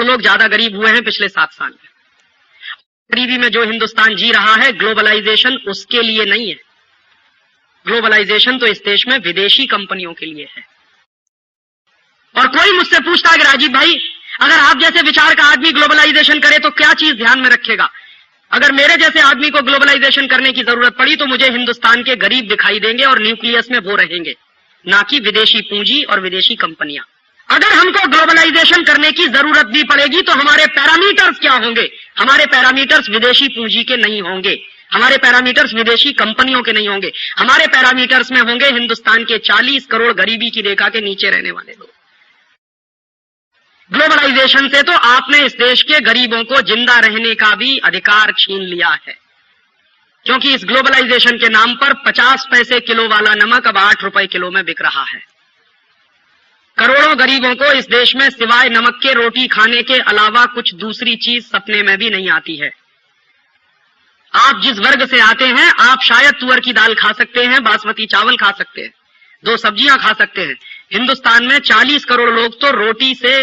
लोग ज्यादा गरीब हुए हैं पिछले 7 साल में। गरीबी में जो हिंदुस्तान जी रहा है, ग्लोबलाइजेशन उसके लिए नहीं है। ग्लोबलाइजेशन तो इस देश में विदेशी कंपनियों के लिए है। और कोई मुझसे पूछता है कि राजीव भाई, अगर आप जैसे विचार का आदमी ग्लोबलाइजेशन करे तो क्या चीज ध्यान में रखेगा? अगर मेरे जैसे आदमी को ग्लोबलाइजेशन करने की जरूरत पड़ी तो मुझे हिंदुस्तान के गरीब दिखाई देंगे और न्यूक्लियस में वो रहेंगे, ना कि विदेशी पूंजी और विदेशी कंपनियां। अगर हमको ग्लोबलाइजेशन करने की जरूरत भी पड़ेगी तो हमारे पैरामीटर्स क्या होंगे? हमारे पैरामीटर्स विदेशी पूंजी के नहीं होंगे, हमारे पैरामीटर्स विदेशी कंपनियों के नहीं होंगे। हमारे पैरामीटर्स में होंगे हिंदुस्तान के 40 करोड़ गरीबी की रेखा के नीचे रहने वाले लोग। ग्लोबलाइजेशन से तो आपने इस देश के गरीबों को जिंदा रहने का भी अधिकार छीन लिया है, क्योंकि इस ग्लोबलाइजेशन के नाम पर 50 पैसे किलो वाला नमक अब 8 रुपए किलो में बिक रहा है। करोड़ों गरीबों को इस देश में सिवाय नमक के रोटी खाने के अलावा कुछ दूसरी चीज सपने में भी नहीं आती है। आप जिस वर्ग से आते हैं, आप शायद तुअर की दाल खा सकते हैं, बासमती चावल खा सकते हैं, 2 सब्जियां खा सकते हैं। हिंदुस्तान में 40 करोड़ लोग तो रोटी से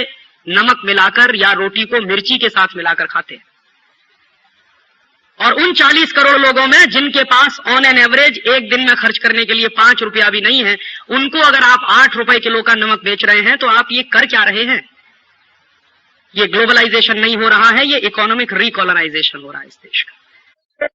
नमक मिलाकर या रोटी को मिर्ची के साथ मिलाकर खाते हैं। और उन 40 करोड़ लोगों में जिनके पास ऑन एन एवरेज एक दिन में खर्च करने के लिए 5 रुपया भी नहीं है, उनको अगर आप 8 रुपए किलो का नमक बेच रहे हैं तो आप ये कर क्या रहे हैं? ये ग्लोबलाइजेशन नहीं हो रहा है, ये इकोनॉमिक रिकॉलोनाइजेशन हो रहा है इस देश का।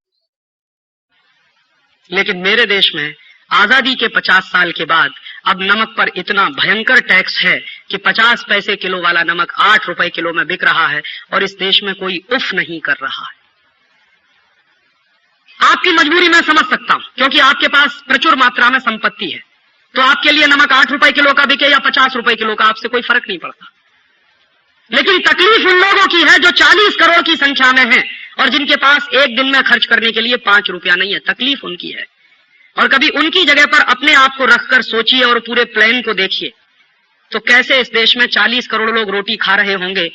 लेकिन मेरे देश में आजादी के 50 साल के बाद अब नमक पर इतना भयंकर टैक्स है कि 50 पैसे किलो वाला नमक 8 रुपए किलो में बिक रहा है और इस देश में कोई उफ नहीं कर रहा है। आपकी मजबूरी मैं समझ सकता हूं, क्योंकि आपके पास प्रचुर मात्रा में संपत्ति है, तो आपके लिए नमक 8 रुपए किलो का बिके या 50 रुपए किलो का, आपसे कोई फर्क नहीं पड़ता। लेकिन तकलीफ उन लोगों की है जो 40 करोड़ की संख्या में है और जिनके पास एक दिन में खर्च करने के लिए 5 रुपया नहीं है। तकलीफ उनकी है। और कभी उनकी जगह पर अपने आप को रखकर सोचिए और पूरे प्लान को देखिए, तो कैसे इस देश में 40 करोड़ लोग रोटी खा रहे होंगे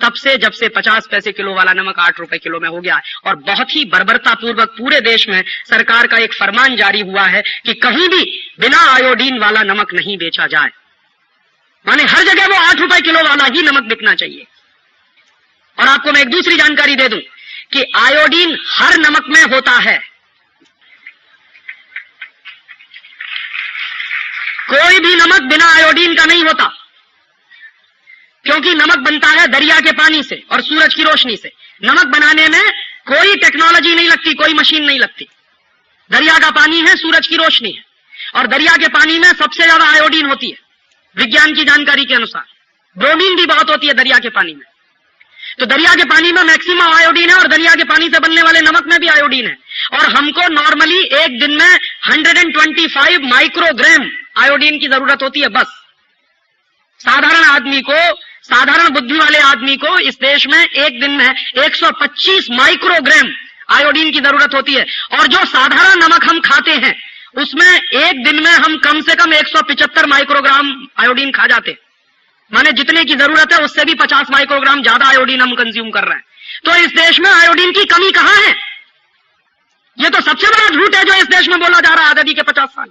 तब से, जब से 50 पैसे किलो वाला नमक 8 रुपए किलो में हो गया है। और बहुत ही बर्बरता पूर्वक पूरे देश में सरकार का एक फरमान जारी हुआ है कि कहीं भी बिना आयोडीन वाला नमक नहीं बेचा जाए, माने हर जगह वो 8 रुपए किलो वाला ही नमक बिकना चाहिए। और आपको मैं एक दूसरी जानकारी दे दूं कि आयोडीन हर नमक में होता है। कोई भी नमक बिना आयोडीन का नहीं होता, क्योंकि नमक बनता है दरिया के पानी से और सूरज की रोशनी से। नमक बनाने में कोई टेक्नोलॉजी नहीं लगती, कोई मशीन नहीं लगती। दरिया का पानी है, सूरज की रोशनी है, और दरिया के पानी में सबसे ज्यादा आयोडीन होती है विज्ञान की जानकारी के अनुसार। ब्रोमीन भी बहुत होती है दरिया के पानी में। तो दरिया के पानी में मैक्सिमम आयोडीन है और दरिया के पानी से बनने वाले नमक में भी आयोडीन है। और हमको नॉर्मली एक दिन में 125 माइक्रोग्राम आयोडीन की जरूरत होती है बस। साधारण आदमी को, साधारण बुद्धि वाले आदमी को इस देश में एक दिन में 125 माइक्रोग्राम आयोडीन की जरूरत होती है। और जो साधारण नमक हम खाते हैं उसमें एक दिन में हम कम से कम 175 माइक्रोग्राम आयोडीन खा जाते हैं, माने जितने की जरूरत है उससे भी 50 माइक्रोग्राम ज्यादा आयोडीन हम कंज्यूम कर रहे हैं। तो इस देश में आयोडीन की कमी कहां है? ये तो सबसे बड़ा झूठ है जो इस देश में बोला जा रहा है आजादी के 50 साल।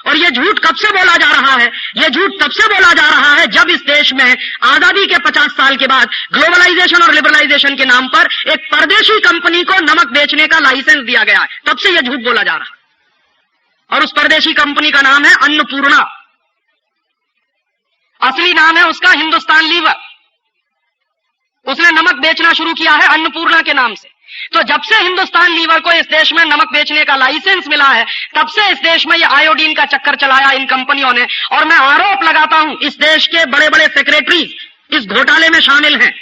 और ये झूठ कब से बोला जा रहा है? ये झूठ तब से बोला जा रहा है जब इस देश में आजादी के 50 साल के बाद ग्लोबलाइजेशन और लिबरलाइजेशन के नाम पर एक परदेशी कंपनी को नमक बेचने का लाइसेंस दिया गया है। तब से यह झूठ बोला जा रहा है। और उस परदेशी कंपनी का नाम है अन्नपूर्णा। असली नाम है उसका हिंदुस्तान लीवर। उसने नमक बेचना शुरू किया है अन्नपूर्णा के नाम से। तो जब से हिंदुस्तान लीवर को इस देश में नमक बेचने का लाइसेंस मिला है, तब से इस देश में ये आयोडीन का चक्कर चलाया इन कंपनियों ने। और मैं आरोप लगाता हूं इस देश के बड़े बड़े सेक्रेटरी इस घोटाले में शामिल हैं,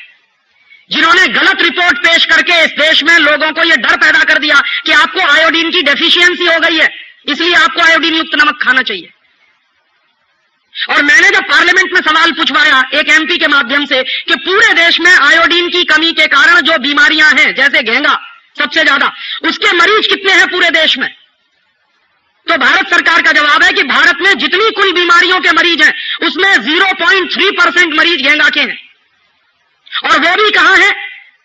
जिन्होंने गलत रिपोर्ट पेश करके इस देश में लोगों को यह डर पैदा कर दिया कि आपको आयोडीन की डेफिशिएंसी हो गई है, इसलिए आपको आयोडीन युक्त नमक खाना चाहिए। और मैंने जब पार्लियामेंट में सवाल पूछवाया एक एमपी के माध्यम से कि पूरे देश में आयोडीन की कमी के कारण जो बीमारियां हैं, जैसे घेंगा सबसे ज्यादा, उसके मरीज कितने हैं पूरे देश में, तो भारत सरकार का जवाब है कि भारत में जितनी कुल बीमारियों के मरीज हैं उसमें 0.3% मरीज घेंगा के हैं। और वो भी कहां है?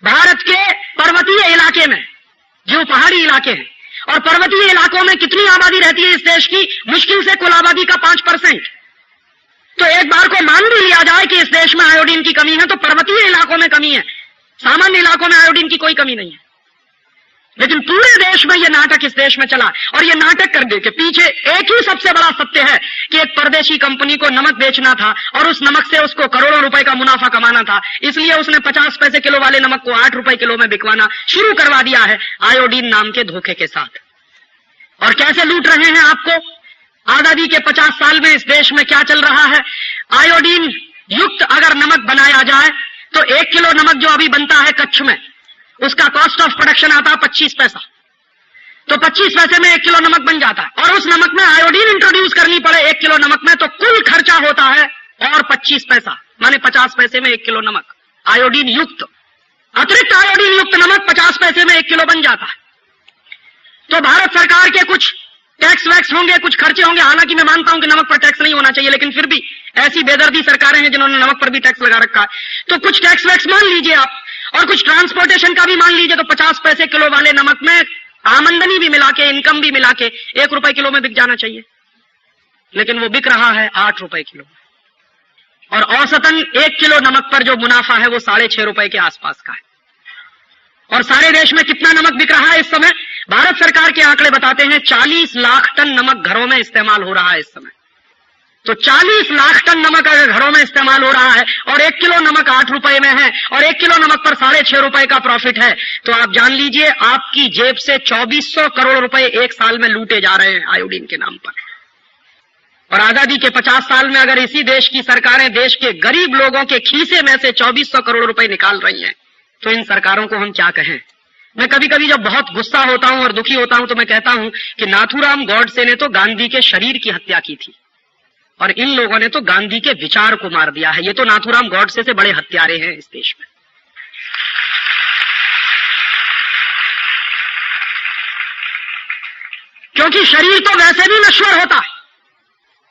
भारत के पर्वतीय इलाके में, जो पहाड़ी इलाके हैं। और पर्वतीय इलाकों में कितनी आबादी रहती है इस देश की? मुश्किल से कुल आबादी का 5%। तो एक बार को मान भी लिया जाए कि इस देश में आयोडीन की कमी है, तो पर्वतीय इलाकों में कमी है, सामान्य इलाकों में आयोडीन की कोई कमी नहीं है। लेकिन पूरे देश में यह नाटक इस देश में चला, और यह नाटक करने के पीछे एक ही सबसे बड़ा सत्य है कि एक परदेशी कंपनी को नमक बेचना था और उस नमक से उसको करोड़ों रुपए का मुनाफा कमाना था, इसलिए उसने 50 पैसे किलो वाले नमक को 8 रुपए किलो में बिकवाना शुरू करवा दिया है आयोडीन नाम के धोखे के साथ। और कैसे लूट रहे हैं आपको? आजादी के 50 साल में इस देश में क्या चल रहा है? आयोडीन युक्त अगर नमक बनाया जाए तो 1 किलो नमक जो अभी बनता है कच्छ में, उसका कॉस्ट ऑफ प्रोडक्शन आता है 25 पैसा। तो 25 पैसे में 1 किलो नमक बन जाता है, और उस नमक में आयोडीन इंट्रोड्यूस करनी पड़े 1 किलो नमक में, तो कुल खर्चा होता है और 25 पैसा, माने 50 पैसे में 1 किलो नमक आयोडीन युक्त। अतिरिक्त आयोडीन युक्त नमक 50 पैसे में 1 किलो बन जाता है। तो भारत सरकार के कुछ टैक्स वैक्स होंगे, कुछ खर्चे होंगे, हालांकि मैं मानता हूं कि नमक पर टैक्स नहीं होना चाहिए, लेकिन फिर भी ऐसी बेदर्दी सरकारें हैं जिन्होंने नमक पर भी टैक्स लगा रखा है। तो कुछ टैक्स वैक्स मान लीजिए आप, और कुछ ट्रांसपोर्टेशन का भी मान लीजिए, तो 50 पैसे किलो वाले नमक में आमदनी भी मिला के, इनकम भी मिला के 1 रुपए किलो में बिक जाना चाहिए, लेकिन वो बिक रहा है 8 रुपए किलो। और औसतन 1 किलो नमक पर जो मुनाफा है वो 6.5 रुपए के आसपास का है। और सारे देश में कितना नमक बिक रहा है इस समय? भारत सरकार के आंकड़े बताते हैं 40 लाख टन नमक घरों में इस्तेमाल हो रहा है इस समय। तो 40 लाख टन नमक अगर घरों में इस्तेमाल हो रहा है और 1 किलो नमक 8 रुपए में है और 1 किलो नमक पर 6.5 रुपए का प्रॉफिट है, तो आप जान लीजिए आपकी जेब से 2400 करोड़ रुपए एक साल में लूटे जा रहे हैं आयोडीन के नाम पर। और आजादी के 50 साल में अगर इसी देश की सरकारें देश के गरीब लोगों के खीसे में से 2400 करोड़ रुपए निकाल रही हैं, तो इन सरकारों को हम क्या कहें? मैं कभी कभी जब बहुत गुस्सा होता हूं और दुखी होता हूं तो मैं कहता हूं कि नाथूराम गॉडसे ने तो गांधी के शरीर की हत्या की थी, और इन लोगों ने तो गांधी के विचार को मार दिया है। ये तो नाथूराम गॉडसे से बड़े हत्यारे हैं इस देश में। क्योंकि शरीर तो वैसे भी नश्वर होता है,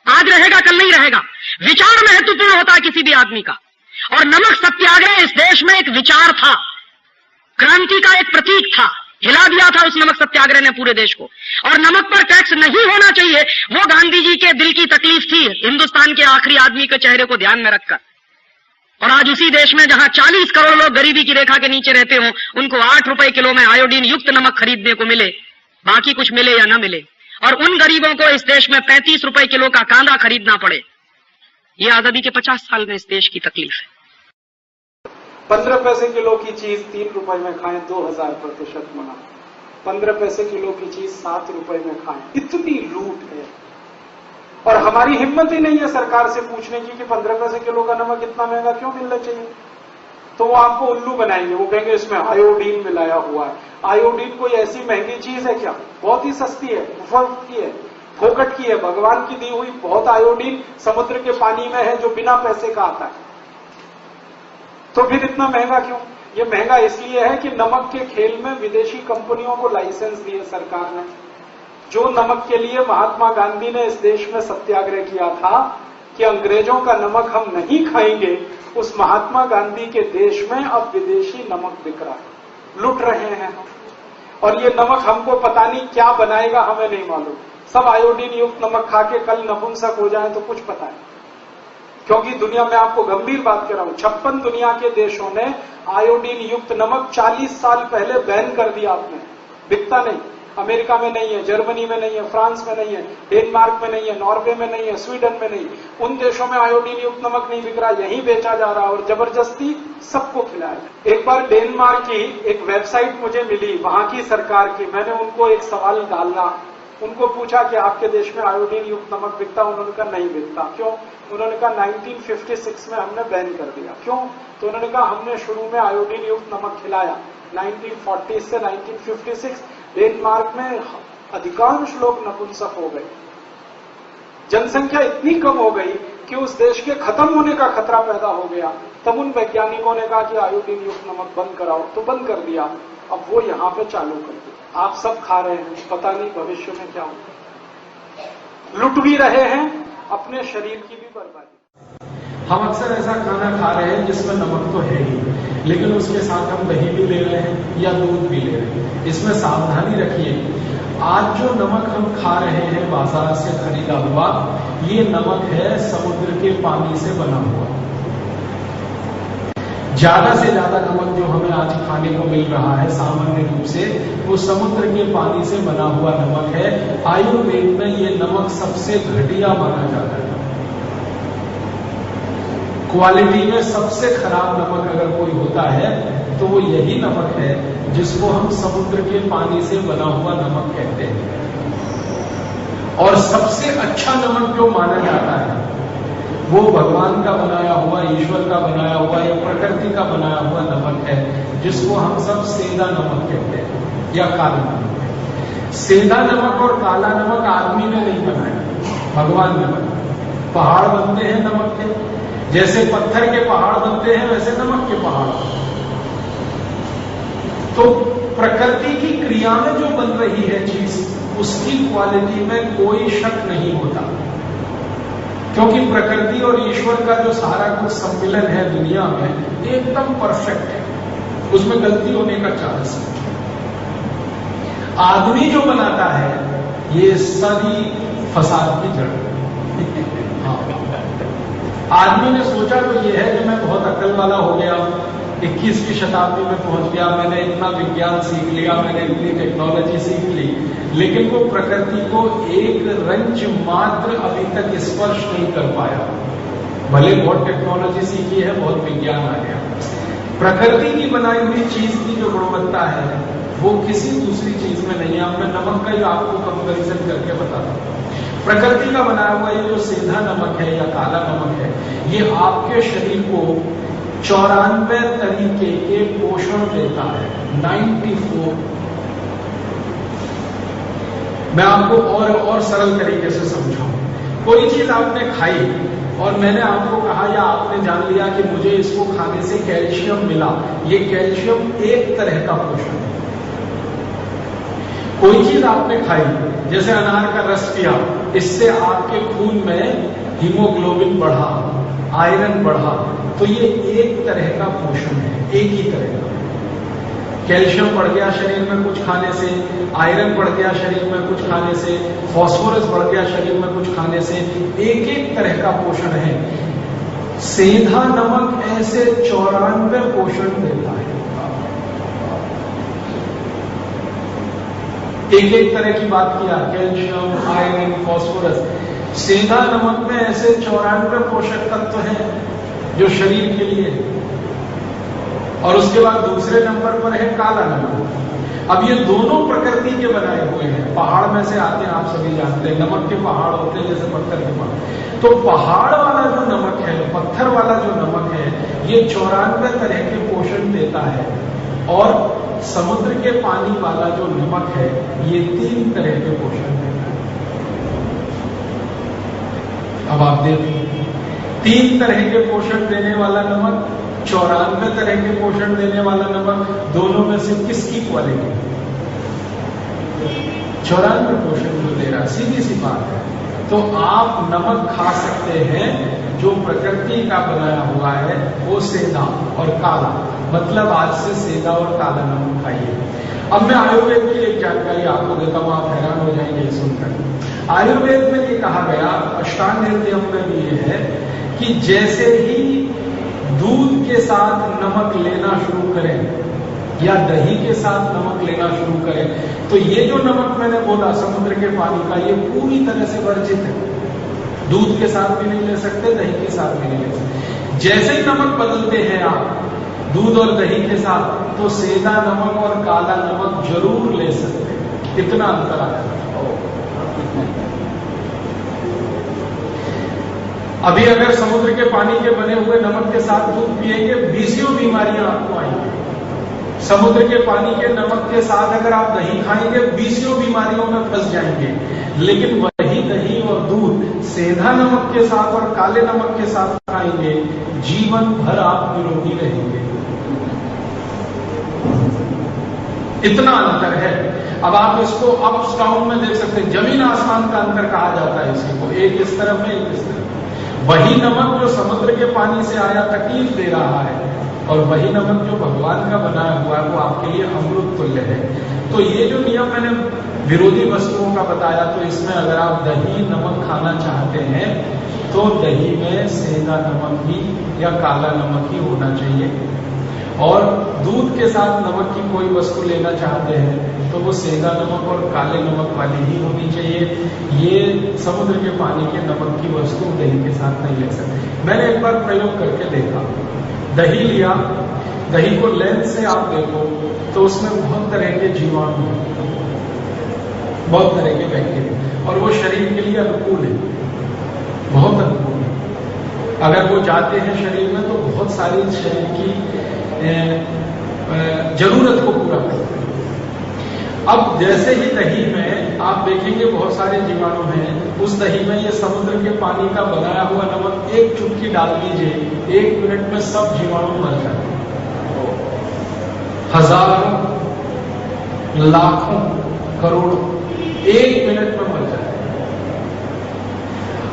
आज रहेगा कल नहीं रहेगा। विचार महत्वपूर्ण होता है किसी भी आदमी का, और नमक सत्याग्रह इस देश में एक विचार था, क्रांति का एक प्रतीक था, हिला दिया था उस नमक सत्याग्रह ने पूरे देश को। और नमक पर टैक्स नहीं होना चाहिए, वो गांधी जी के दिल की तकलीफ थी, हिंदुस्तान के आखिरी आदमी के चेहरे को ध्यान में रखकर। और आज उसी देश में जहां 40 करोड़ लोग गरीबी की रेखा के नीचे रहते हो, उनको 8 रुपए किलो में आयोडीन युक्त नमक खरीदने को मिले, बाकी कुछ मिले या न मिले, और उन गरीबों को इस देश में 35 रुपए किलो का कांदा खरीदना पड़े, ये आजादी के 50 साल में इस देश की तकलीफ है। 15 पैसे किलो की चीज 3 रुपए में खाएं 2000% मुनाफा, 15 पैसे किलो की चीज 7 रुपए में खाएं, इतनी लूट है। और हमारी हिम्मत ही नहीं है सरकार से पूछने की कि 15 पैसे किलो का नमक इतना महंगा क्यों मिलना चाहिए। तो वो आपको उल्लू बनाएंगे, वो कहेंगे इसमें आयोडीन मिलाया हुआ है। आयोडीन कोई ऐसी महंगी चीज है क्या? बहुत ही सस्ती है, मुफ्त की है, फोकट की है, भगवान की दी हुई बहुत आयोडीन समुद्र के पानी में है जो बिना पैसे का आता है। तो फिर इतना महंगा क्यों? ये महंगा इसलिए है कि नमक के खेल में विदेशी कंपनियों को लाइसेंस दिए सरकार ने। जो नमक के लिए महात्मा गांधी ने इस देश में सत्याग्रह किया था कि अंग्रेजों का नमक हम नहीं खाएंगे, उस महात्मा गांधी के देश में अब विदेशी नमक बिक रहा है, लुट रहे हैं हम। और ये नमक हमको पता नहीं क्या बनाएगा, हमें नहीं मालूम। सब आयोडीन युक्त नमक खा के कल नपुंसक हो जाए तो कुछ पता है, क्योंकि दुनिया में आपको गंभीर बात कर रहा हूं, 56 दुनिया के देशों ने आयोडीन युक्त नमक 40 साल पहले बैन कर दिया। आपने बिकता नहीं, अमेरिका में नहीं है, जर्मनी में नहीं है, फ्रांस में नहीं है, डेनमार्क में नहीं है, नॉर्वे में नहीं है, स्वीडन में नहीं, उन देशों में आयोडीन युक्त नमक नहीं बिक रहा, यहीं बेचा जा रहा और जबरदस्ती सबको खिलाया। एक बार डेनमार्क की एक वेबसाइट मुझे मिली, वहां की सरकार की, मैंने उनको एक सवाल डाला, उनको पूछा कि आपके देश में आयोडीन युक्त नमक बिकता? उन्होंने कहा नहीं बिकता। क्यों? उन्होंने कहा 1956 में हमने बैन कर दिया। क्यों? तो उन्होंने कहा हमने शुरू में आयोडीन युक्त नमक खिलाया 1940 से 1956, डेनमार्क में अधिकांश लोग नपुंसक हो गए, जनसंख्या इतनी कम हो गई कि उस देश के खत्म होने का खतरा पैदा हो गया। तब उन वैज्ञानिकों ने कहा कि आयोडीन युक्त नमक बंद कराओ, तो बंद कर दिया। अब वो यहां पे चालू कर दिया, आप सब खा रहे हैं, पता नहीं भविष्य में क्या होगा। लुट भी रहे हैं, अपने शरीर की भी बर्बादी। हम अक्सर ऐसा खाना खा रहे हैं जिसमें नमक तो है ही, लेकिन उसके साथ हम दही भी ले रहे हैं या दूध भी ले रहे हैं। इसमें सावधानी रखिए, आज जो नमक हम खा रहे हैं बाजार से खरीदा हुआ, ये नमक है समुद्र के पानी से बना हुआ। ज्यादा से ज्यादा नमक जो हमें आज खाने को मिल रहा है सामान्य रूप से, वो समुद्र के पानी से बना हुआ नमक है। आयुर्वेद में ये नमक सबसे घटिया माना जाता है। क्वालिटी में सबसे खराब नमक अगर कोई होता है तो वो यही नमक है जिसको हम समुद्र के पानी से बना हुआ नमक कहते हैं। और सबसे अच्छा नमक जो माना जाता है वो भगवान का बनाया हुआ, ईश्वर का बनाया हुआ या प्रकृति का बनाया हुआ नमक है, जिसको हम सब सेंधा नमक कहते हैं या काला नमक। सेंधा नमक और काला नमक आदमी ने नहीं बनाया, भगवान ने बनाया। पहाड़ बनते हैं नमक के, जैसे पत्थर के पहाड़ बनते हैं वैसे नमक के पहाड़। तो प्रकृति की क्रिया में जो बन रही है चीज, उसकी क्वालिटी में कोई शक नहीं होता, क्योंकि प्रकृति और ईश्वर का जो सारा कुछ सम्मिलन है दुनिया में एकदम परफेक्ट है, उसमें गलती होने का चांस है। आदमी जो बनाता है ये सारी फसाद की जड़ हाँ। आदमी ने सोचा तो ये है कि मैं बहुत अक्ल वाला हो गया, 21वीं शताब्दी में पहुंच गया, मैंने इतना विज्ञान सीख लिया, मैंने इतनी टेक्नोलॉजी सीख ली, लेकिन वो प्रकृति को एक रंच मात्र अभी तक स्पर्श नहीं कर पाया। भले बहुत टेक्नोलॉजी सीखी है, बहुत विज्ञान आ गया, प्रकृति की बनाई हुई चीज की जो गुणवत्ता है वो किसी दूसरी चीज में नहीं है। अब मैं नमक का ही आपको कंपेरिजन करके बताता हूं। प्रकृति का बनाया हुआ ये जो सेंधा नमक है या काला नमक है, ये आपके शरीर को 94 तरीके के पोषण देता है। 94। मैं आपको और सरल तरीके से समझाऊं। कोई चीज आपने खाई और मैंने आपको कहा या आपने जान लिया कि मुझे इसको खाने से कैल्शियम मिला, ये कैल्शियम एक तरह का पोषण है। कोई चीज आपने खाई, जैसे अनार का रस पिया, इससे आपके खून में हीमोग्लोबिन बढ़ा, आयरन बढ़ा, तो ये एक तरह का पोषण है, एक ही तरह का। कैल्शियम बढ़ गया शरीर में कुछ खाने से, आयरन बढ़ गया शरीर में कुछ खाने से, फास्फोरस बढ़ गया शरीर में कुछ खाने से, एक एक तरह का पोषण है। सेंधा नमक ऐसे 94 पोषण देता है। एक एक तरह की बात किया, कैल्शियम, आयरन, फास्फोरस। सेंधा नमक में ऐसे 94 पोषक तत्व हैं जो शरीर के लिए। और उसके बाद दूसरे नंबर पर है काला नमक। अब ये दोनों प्रकृति के बनाए हुए हैं, पहाड़ में से आते हैं, आप सभी जानते हैं, नमक के पहाड़ होते हैं जैसे पत्थर के पहाड़। तो पहाड़ वाला जो नमक है, पत्थर वाला जो नमक है, ये 94 तरह के पोषण देता है। और समुद्र के पानी वाला जो नमक है, ये 3 तरह के पोषण देता है। अब आप देखिए, 3 तरह के पोषण देने वाला नमक, 94 तरह के पोषण देने वाला नमक, दोनों में से किसकी क्वालिटी? 94 पोषण जो दे रहा, सीधी सी बात है। तो आप नमक खा सकते हैं जो प्रकृति का बनाया हुआ है, वो सेंधा और काला, मतलब आज से सेंधा और काला नमक खाइए। अब मैं आयुर्वेद की एक जानकारी आपको देता हूं, आप हैरान हो जाएंगे सुनकर। आयुर्वेद में ये कहा गया, अष्टांग हृदय में भी ये है कि जैसे ही दूध के साथ नमक लेना शुरू करें या दही के साथ नमक लेना शुरू करें, तो ये जो नमक मैंने बोला समुद्र के पानी का, ये पूरी तरह से वर्जित है। दूध के साथ भी नहीं ले सकते, दही के साथ भी नहीं ले सकते। जैसे ही नमक बदलते हैं आप दूध और दही के साथ, तो सेंधा नमक और काला नमक जरूर ले सकते हैं। इतना अंतर आ जाता है। अभी अगर समुद्र के पानी के बने हुए नमक के साथ दूध पिएंगे, 20 बीमारियां आपको आएंगी। समुद्र के पानी के नमक के साथ अगर आप दही खाएंगे, 20 बीमारियों में फंस जाएंगे। लेकिन वही दही और दूध सेंधा नमक के साथ और काले नमक के साथ खाएंगे, जीवन भर आप निरोगी रहेंगे। इतना अंतर है। अब आप इसको अप्स डाउन में देख सकते हैं, जमीन आसमान का अंतर कहा जाता है इसी को। एक इस तरफ है, एक इस तरफ। वही नमक जो समुद्र के पानी से आया तकलीफ दे रहा है, और वही नमक जो भगवान का बनाया हुआ है वो आपके लिए अमृत तुल्य है। तो ये जो नियम मैंने विरोधी वस्तुओं का बताया, तो इसमें अगर आप दही नमक खाना चाहते हैं तो दही में सेंधा नमक ही या काला नमक ही होना चाहिए, और दूध के साथ नमक की कोई वस्तु लेना चाहते हैं तो वो सेंधा नमक और काले नमक वाली ही होनी चाहिए। ये समुद्र के पानी के नमक की वस्तु दही के साथ नहीं ले सकते। मैंने एक बार प्रयोग करके देखा, दही लिया, दही को लेंस से आप देखो तो उसमें बहुत तरह के जीवाणु हैं, बहुत तरह के बैक्टीरिया, और वो शरीर के लिए अनुकूल है, बहुत अनुकूल है। अगर वो जाते हैं शरीर में तो बहुत सारी शरीर की जरूरत को पूरा करते हैं। अब जैसे ही दही में आप देखेंगे बहुत सारे जीवाणु हैं, उस दही में ये समुद्र के पानी का बनाया हुआ नमक एक चुटकी डाल दीजिए, 1 मिनट में सब जीवाणु मर जाते हैं। हजारों, लाखों, करोड़ों 1 मिनट में मर जाते हैं।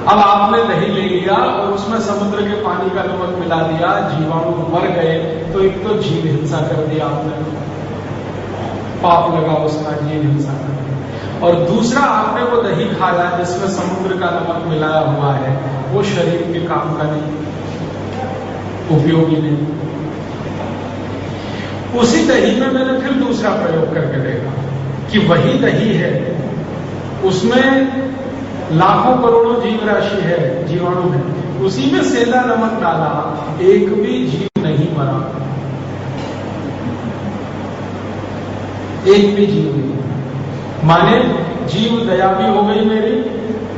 अब आपने दही ले लिया और उसमें समुद्र के पानी का नमक मिला दिया, जीवाणु मर गए, तो एक तो जीव हिंसा कर दिया आपने, पाप लगा उसका, जीव हिंसा कर दिया। और दूसरा, आपने वो दही खाया जिसमें समुद्र का नमक मिलाया हुआ है, वो शरीर के काम का नहीं, उपयोगी नहीं। उसी दही में मैंने फिर दूसरा प्रयोग करके देखा कि वही दही है, उसमें लाखों करोड़ों जीव राशि है, जीवाणु है, उसी में सेंधा नमक डाला, एक भी जीव नहीं मरा, एक भी जीव नहीं। माने जीव दया भी हो गई मेरी,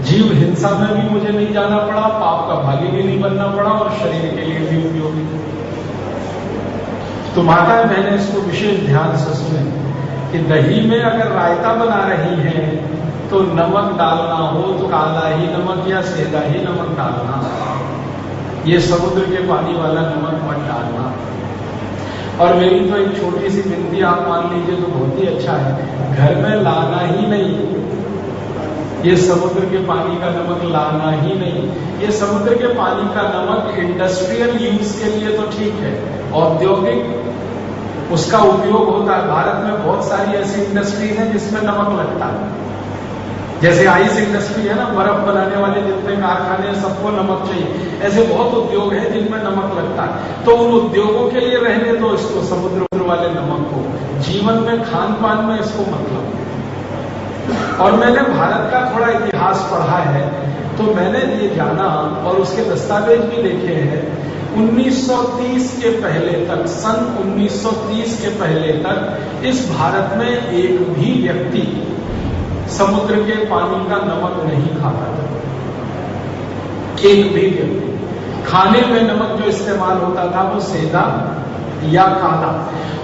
जीव हिंसा में भी मुझे नहीं जाना पड़ा, पाप का भागी भी नहीं बनना पड़ा, और शरीर के लिए भी उपयोगी। तो माताएं बहनें इसको विशेष ध्यान से सुने कि दही में अगर रायता बना रही हैं तो नमक डालना हो तो काला ही नमक या सेंधा ही नमक डालना, ये समुद्र के पानी वाला नमक मत डालना। और मेरी तो एक छोटी सी विनती आप मान लीजिए तो बहुत ही अच्छा है, घर में लाना ही नहीं, ये समुद्र के पानी का नमक लाना ही नहीं। ये समुद्र के पानी का नमक इंडस्ट्रियल यूज के लिए तो ठीक है, औद्योगिक उसका उपयोग होता है। भारत में बहुत सारी ऐसी इंडस्ट्रीज हैं जिसमें नमक लगता है, जैसे आइस इंडस्ट्री है ना, बर्फ बनाने वाले जितने कारखाने हैं सबको नमक चाहिए, ऐसे बहुत उद्योग हैं जिनमें नमक लगता है। तो उन उद्योगों के लिए रहने दो इसको, समुद्र वाले नमक को, जीवन में खान पान में इसको मतलब। और मैंने भारत का थोड़ा इतिहास पढ़ा है तो मैंने ये जाना और उसके दस्तावेज भी देखे हैं, 1930 के पहले तक, सन 1930 के पहले तक इस भारत में एक भी व्यक्ति समुद्र के पानी का नमक नहीं खाता था, एक भी व्यक्ति। खाने में नमक जो इस्तेमाल होता था वो सेंधा या काला।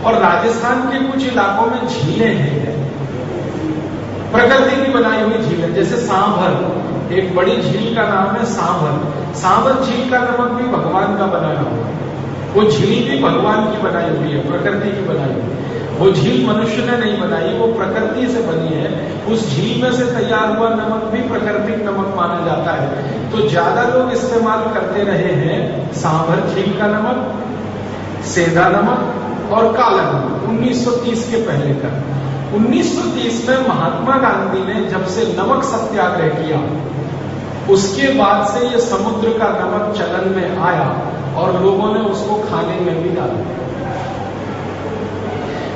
और राजस्थान के कुछ इलाकों में झीलें हैं, प्रकृति की बनाई हुई झीलें, जैसे सांभर, एक बड़ी झील का नाम है सांभर। सांभर झील का नमक भी भगवान का बनाया हुआ है, वो झील भी भगवान की बनाई हुई है, प्रकृति की बनाई हुई है। वो झील मनुष्य ने नहीं बनाई, वो प्रकृति से बनी है। उस झील में से तैयार हुआ नमक भी प्राकृतिक नमक माना जाता है। तो ज्यादा लोग इस्तेमाल करते रहे हैं सांभर झील का नमक, सेंधा नमक और काला नमक 1930 के पहले तक। 1930 में महात्मा गांधी ने जब से नमक सत्याग्रह किया, उसके बाद से ये समुद्र का नमक चलन में आया और लोगों ने उसको खाने में भी डाला।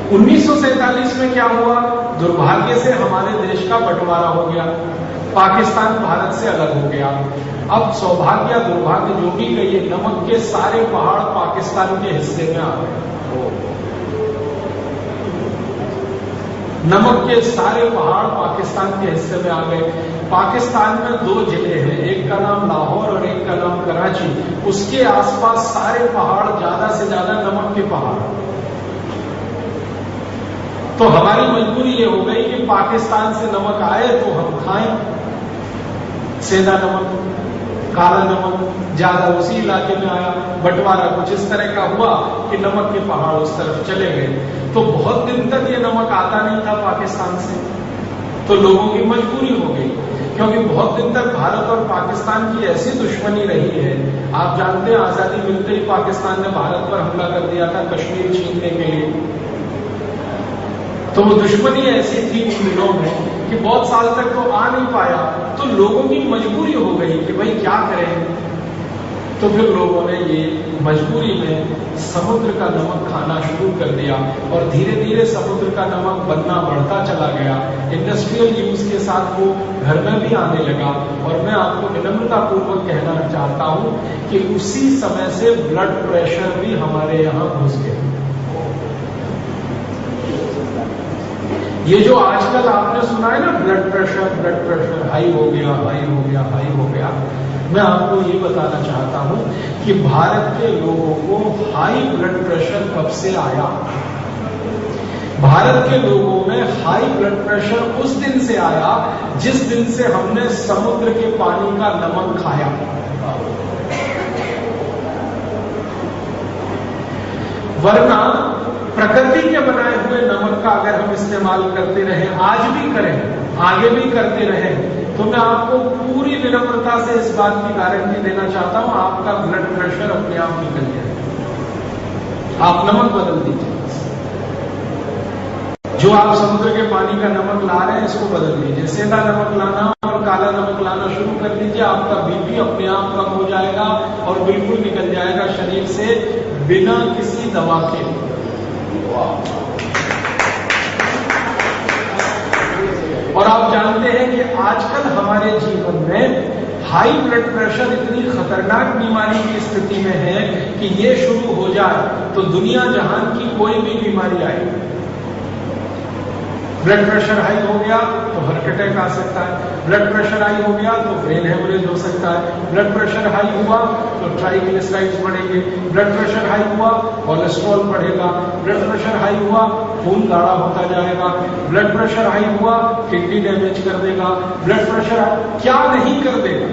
1947 में क्या हुआ, दुर्भाग्य से हमारे देश का बंटवारा हो गया, पाकिस्तान भारत से अलग हो गया। अब सौभाग्य या दुर्भाग्य जो भी कहिए, नमक के सारे पहाड़ पाकिस्तान के हिस्से में आ गए। नमक के सारे पहाड़ पाकिस्तान के हिस्से में आ गए। पाकिस्तान में 2 जिले हैं, एक का नाम लाहौर और एक का नाम कराची। उसके आसपास सारे पहाड़, ज्यादा से ज्यादा नमक के पहाड़। तो हमारी मजबूरी ये हो गई कि पाकिस्तान से नमक आए तो हम खाएं, सेंधा नमक, काला नमक ज्यादा उसी इलाके में आया। बंटवारा कुछ इस तरह का हुआ कि नमक के पहाड़ उस तरफ चले गए। तो बहुत दिन तक ये नमक आता नहीं था पाकिस्तान से, तो लोगों की मजबूरी हो गई क्योंकि बहुत दिन तक भारत और पाकिस्तान की ऐसी दुश्मनी रही है। आप जानते हैं आजादी मिलते ही पाकिस्तान ने भारत पर हमला कर दिया था कश्मीर छीनने के लिए। तो वो दुश्मनी ऐसी थी उन दिनों में कि बहुत साल तक तो आ नहीं पाया, तो लोगों की मजबूरी हो गई कि भाई क्या करें। तो फिर लोगों ने ये मजबूरी में समुद्र का नमक खाना शुरू कर दिया और धीरे धीरे समुद्र का नमक बनना बढ़ता चला गया। इंडस्ट्रियल यूज के साथ वो घर में भी आने लगा। और मैं आपको विनम्रतापूर्वक कहना चाहता हूं कि उसी समय से ब्लड प्रेशर भी हमारे यहां घुस गया। ये जो आजकल आपने सुना है ना ब्लड प्रेशर हाई हो गया, हाई हो गया, हाई हो गया, मैं आपको ये बताना चाहता हूं कि भारत के लोगों को हाई ब्लड प्रेशर कब से आया। भारत के लोगों में हाई ब्लड प्रेशर उस दिन से आया जिस दिन से हमने समुद्र के पानी का नमक खाया। वरना प्रकृति के बनाए हुए नमक का अगर हम इस्तेमाल करते रहे, आज भी करें, आगे भी करते रहे, तो मैं आपको पूरी विनम्रता से इस बात की गारंटी देना चाहता हूं, आपका ब्लड प्रेशर अपने आप निकल जाएगा। आप नमक बदल दीजिए। जो आप समुद्र के पानी का नमक ला रहे हैं इसको बदल दीजिए। सेंधा नमक लाना और काला नमक लाना शुरू कर दीजिए। आपका बीपी अपने आप कम हो जाएगा और बिल्कुल निकल जाएगा शरीर से बिना किसी दवा के। और आप जानते हैं कि आजकल हमारे जीवन में हाई ब्लड प्रेशर इतनी खतरनाक बीमारी की स्थिति में है कि ये शुरू हो जाए तो दुनिया जहान की कोई भी बीमारी आए। ब्लड प्रेशर हाई हो गया तो हार्ट अटैक आ सकता है, ब्लड प्रेशर हाई हो गया तो ब्रेन हेमरेज हो सकता है, ब्लड प्रेशर हाई हुआ तो ट्राइग्लिसराइड्स बढ़ेंगे, ब्लड प्रेशर हाई हुआ कोलेस्ट्रॉल बढ़ेगा, ब्लड प्रेशर हाई हुआ खून गाढ़ा होता जाएगा, ब्लड प्रेशर हाई हुआ किडनी डैमेज कर देगा, ब्लड प्रेशर क्या नहीं कर देगा।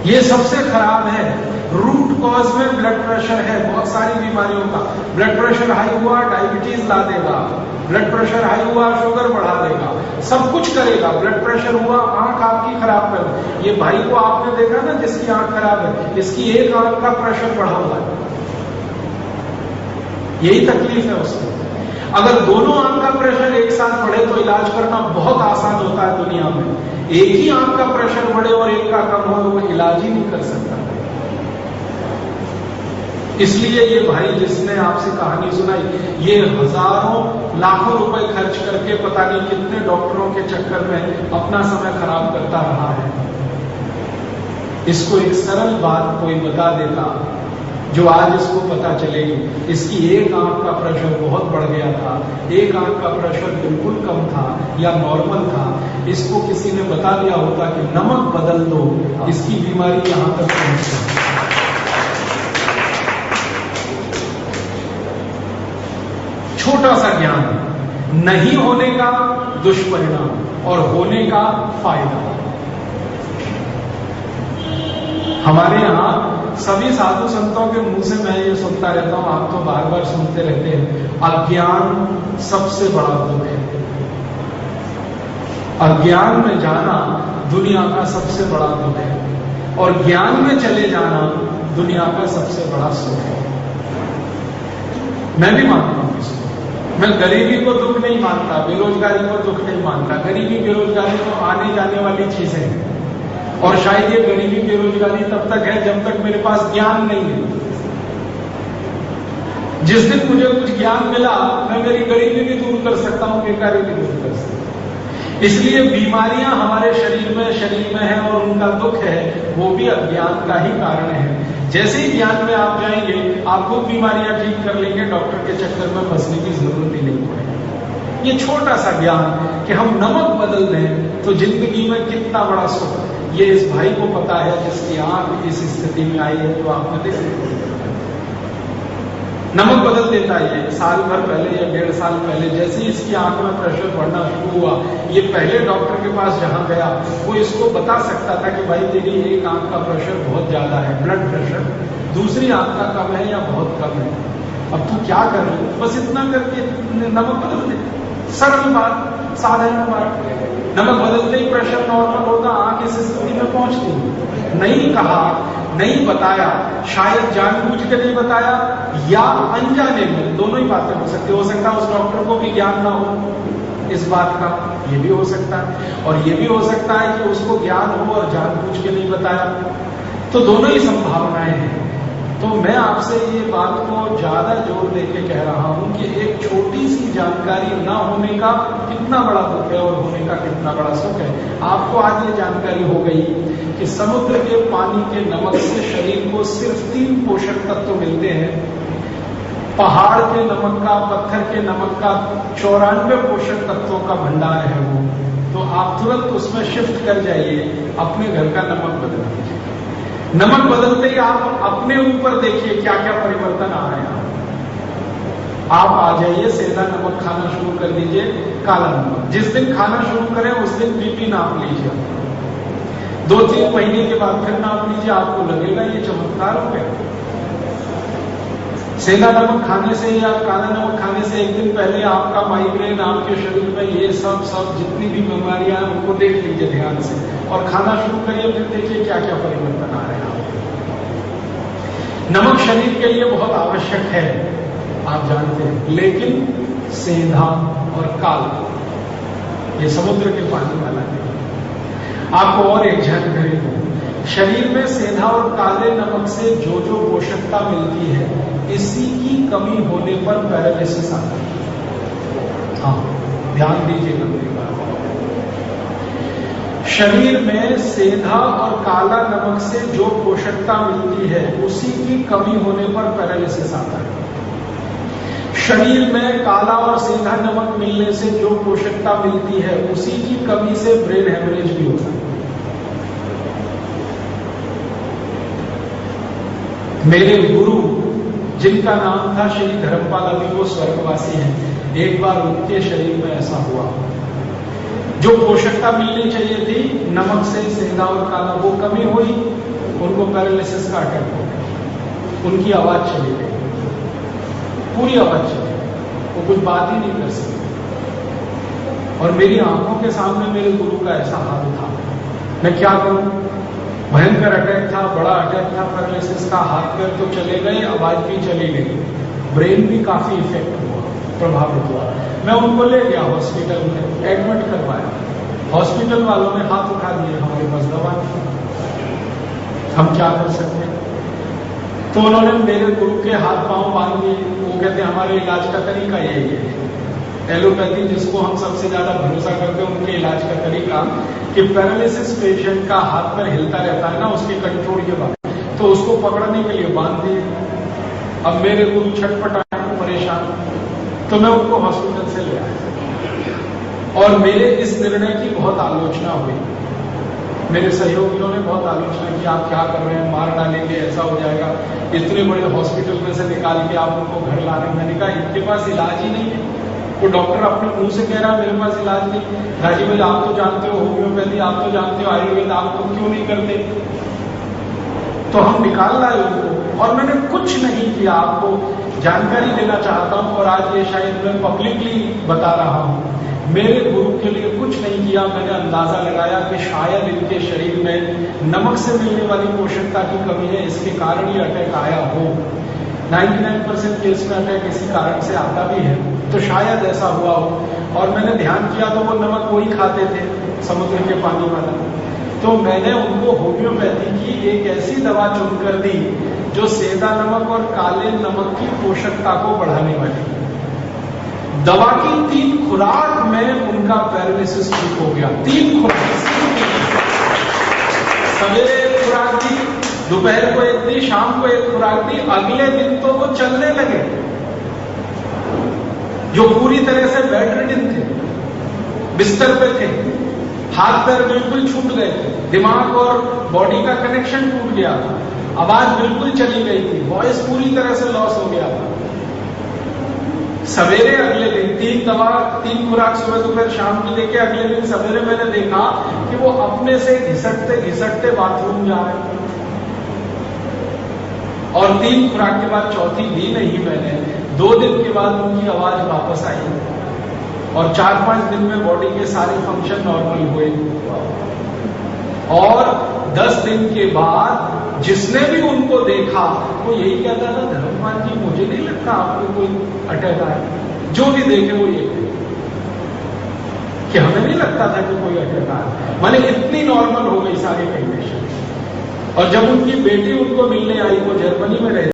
ये सबसे खराब है, रूट कॉज में ब्लड प्रेशर है बहुत सारी बीमारियों का। ब्लड प्रेशर हाई हुआ डायबिटीज ला देगा, ब्लड प्रेशर हाई हुआ शुगर बढ़ा देगा, सब कुछ करेगा। ब्लड प्रेशर हुआ आंख आपकी खराब कर दे। ये भाई को आपने देखा ना जिसकी आंख खराब है, इसकी एक आंख का प्रेशर बढ़ा हुआ है, यही तकलीफ है उसको। अगर दोनों आंख का प्रेशर एक साथ बढ़े तो इलाज करना बहुत आसान होता है दुनिया में। एक ही आंख का प्रेशर बढ़े और एक का कम हो तो वो इलाज ही नहीं कर सकता। इसलिए ये भाई जिसने आपसे कहानी सुनाई, ये हजारों लाखों रुपए खर्च करके पता नहीं कितने डॉक्टरों के चक्कर में अपना समय खराब करता रहा है। इसको एक सरल बात कोई बता देता जो आज इसको पता चलेगी। इसकी एक आंख का प्रेशर बहुत बढ़ गया था, एक आंख का प्रेशर बिल्कुल कम था या नॉर्मल था, इसको किसी ने बता दिया होता कि नमक बदल दो, इसकी बीमारी यहां तक पहुंच गई। छोटा सा ज्ञान, नहीं होने का दुष्परिणाम और होने का फायदा। हमारे यहां सभी साधु संतों के मुंह से मैं ये सुनता रहता हूं, आप तो बार बार सुनते रहते हैं, अज्ञान सबसे बड़ा दुख है। अज्ञान में जाना दुनिया का सबसे बड़ा दुख है और ज्ञान में चले जाना दुनिया का सबसे बड़ा सुख है। मैं भी मानता हूं इसको। मैं गरीबी को दुख नहीं मानता, बेरोजगारी को दुख नहीं मानता। गरीबी बेरोजगारी तो आने जाने वाली चीजें हैं और शायद ये गरीबी बेरोजगारी तब तक है जब तक मेरे पास ज्ञान नहीं है। जिस दिन मुझे कुछ ज्ञान मिला मैं मेरी गरीबी भी दूर कर सकता हूं, बेकारी भी दूर कर सकता हूं। इसलिए बीमारियां हमारे शरीर में है और उनका दुख है वो भी अज्ञान का ही कारण है। जैसे ही ज्ञान में आप जाएंगे आप खुद बीमारियां ठीक कर लेंगे, डॉक्टर के चक्कर में फंसने की जरूरत ही नहीं पड़ेगी। ये छोटा सा ज्ञान कि हम नमक बदल दें तो जिंदगी में कितना बड़ा सुख, ये इस भाई को पता है जिसकी आंख इस स्थिति में आई है। तो आपने देखा नमक बदल देता है। साल भर पहले या 1.5 साल पहले जैसे ही इसकी आंख में प्रेशर बढ़ना शुरू हुआ, ये पहले डॉक्टर के पास जहां गया वो इसको बता सकता था कि भाई तेरी एक आंख का प्रेशर बहुत ज्यादा है, ब्लड प्रेशर, दूसरी आंख का कम है या बहुत कम है। अब तू क्या कर रहे हो, बस इतना करके नमक बदल दे। सरल बात, साधारण बात। नमक बदलते ही प्रेशर नॉर्मल होता, आंख इस स्थिति में पहुंचती। नहीं कहा, नहीं बताया, शायद जानबूझ के नहीं बताया या अनजाने में, दोनों ही बातें हो सकती। हो सकता है उस डॉक्टर को भी ज्ञान ना हो इस बात का, ये भी हो सकता है। और ये भी हो सकता है कि उसको ज्ञान हो और जानबूझ के नहीं बताया। तो दोनों ही संभावनाएं हैं। तो मैं आपसे ये बात को ज्यादा जोर देके कह रहा हूं कि एक छोटी सी जानकारी ना होने का कितना बड़ा दुख है और होने का कितना बड़ा सुख है। आपको आज ये जानकारी हो गई कि समुद्र के पानी के नमक से शरीर को सिर्फ 3 पोषक तत्व मिलते हैं। पहाड़ के नमक का, पत्थर के नमक का 94 पोषक तत्वों का भंडार है वो। तो आप तुरंत उसमें शिफ्ट कर जाइए, अपने घर का नमक बदल दीजिए। नमक बदलते ही आप अपने ऊपर देखिए क्या क्या परिवर्तन आ रहे हैं। आप आ जाइए, सेंधा नमक खाना शुरू कर दीजिए, काला नमक। जिस दिन खाना शुरू करें उस दिन बीपी नाप लीजिए। 2-3 महीने के बाद फिर नाप लीजिए, आपको लगेगा ये चमत्कार हो गया। सेंधा नमक खाने से या काला नमक खाने से एक दिन पहले आपका माइग्रेन, आपके शरीर में ये सब जितनी भी बीमारियां हैं उनको देख लीजिए ध्यान से और खाना शुरू करिए, फिर देखिए क्या क्या परिवर्तन आ रहे हैं। नमक शरीर के लिए बहुत आवश्यक है, आप जानते हैं, लेकिन सेंधा और काला ये समुद्र के पानी वाला है। आपको और एक जानकारी दूं, शरीर में सेंधा और काले नमक से जो जो पोषकता मिलती है, इसी की कमी होने पर पैरालिसिस आता है। हाँ, ध्यान दीजिएगा मेरी बात। शरीर में सेंधा और काला नमक से जो पोषकता मिलती है, उसी की कमी होने पर पैरालिसिस आता है। शरीर में काला और सेंधा नमक मिलने से जो पोषकता मिलती है, उसी की कमी से ब्रेन हेमरेज भी होता है। मेरे गुरु, जिनका नाम था श्री धर्मपाल, अभी वो स्वर्गवासी हैं, एक बार उनके शरीर में ऐसा हुआ, जो पोषकता मिलनी चाहिए थी नमक से, सेंधा और काला, वो कमी हुई, उनको पैरालिसिस का अटैक हो गया। उनकी आवाज चली गई, पूरी आवाज चली गई, वो कुछ बात ही नहीं कर सकते। और मेरी आंखों के सामने मेरे गुरु का ऐसा हाल था। मैं क्या करूं? भयंकर अटैक था, बड़ा अटैक था पैरालिसिस का। हाथ पैर तो चले गए, आवाज भी चली गई, ब्रेन भी काफी इफेक्ट हुआ, प्रभावित हुआ। मैं उनको ले गया हॉस्पिटल में, एडमिट करवाया। हॉस्पिटल वालों ने हाथ उठा दिए, हमारे पास दवा नहीं, हम क्या कर सकते हैं। तो उन्होंने मेरे गुरु के हाथ पांव बांध दिए। वो कहते हमारे इलाज का तरीका यही है, एलोपैथी जिसको हम सबसे ज्यादा भरोसा करते हैं, उनके इलाज का तरीका कि पैरालिसिस पेशेंट का हाथ पैर हिलता रहता है ना, उसके कंट्रोल के बाद, तो उसको पकड़ने के लिए बांध दिए। अब मेरे गुरु छटपटाए, परेशान, तो मैं उनको हॉस्पिटल से ले आया और मेरे इस निर्णय की बहुत आलोचना हुई। मेरे सहयोगियों ने बहुत आलोचना की, आप क्या कर रहे हैं, मार डालेंगे, ऐसा हो जाएगा, इतने बड़े हॉस्पिटल में से निकाल के आप उनको घर ला रहे हैं। मैंने कहा इनके पास इलाज ही नहीं है। वो डॉक्टर अपने मुंह से कह रहा है मेरे पास इलाज नहीं। राजीव भाई आप तो जानते हो होम्योपैथी, आप तो जानते हो आयुर्वेद, आप तो क्यों नहीं करते? तो हम निकाल लाए उनको और मैंने कुछ नहीं किया। आपको जानकारी देना चाहता हूं और आज ये शायद मैं पब्लिकली बता रहा हूं, मेरे गुरु के लिए कुछ नहीं किया। मैंने अंदाजा लगाया कि शायद इनके शरीर में नमक से मिलने वाली पोषकता की कमी है, इसके कारण ये अटैक आया हो। 99% केस में अटैक इसी कारण से आता भी है, तो शायद ऐसा हुआ हो। और मैंने ध्यान किया तो वो नमक वही खाते थे, समुद्र के पानी वाला। तो मैंने उनको होम्योपैथी की एक ऐसी दवा चुनकर दी जो सेंधा नमक और काले नमक की पोषकता को बढ़ाने वाली। दवा की 3 खुराक में उनका पैरालिसिस ठीक हो गया। 3 खुराक, सवेरे एक खुराक दी, दोपहर को एक दी, शाम को एक खुराक दी, अगले दिन तो वो चलने लगे। जो पूरी तरह से बेड रिडन थे, बिस्तर पे थे, हाथ पैर बिल्कुल छूट गए थे, दिमाग और बॉडी का कनेक्शन टूट गया था, आवाज बिल्कुल चली गई थी, वॉइस पूरी तरह से लॉस हो गया था। सवेरे अगले दिन 3 खुराक सुबह दोपहर शाम की लेके अगले दिन सवेरे मैंने देखा कि वो अपने से घिसटते घिसटते बाथरूम जा रहे हैं। और 3 खुराक के बाद चौथी दी नहीं मैंने, 2 दिन के बाद उनकी आवाज वापस आई और 4-5 दिन में बॉडी के सारे फंक्शन नॉर्मल हुए। और 10 दिन के बाद जिसने भी उनको देखा वो यही कहता था, धर्मपाल जी मुझे नहीं लगता आपको कोई अटैक आया। जो भी देखे वो ये कि हमें नहीं लगता था कि कोई अटैक आया। माने इतनी नॉर्मल हो गई सारी कंडीशन। और जब उनकी बेटी उनको मिलने आई, वो जर्मनी में रहती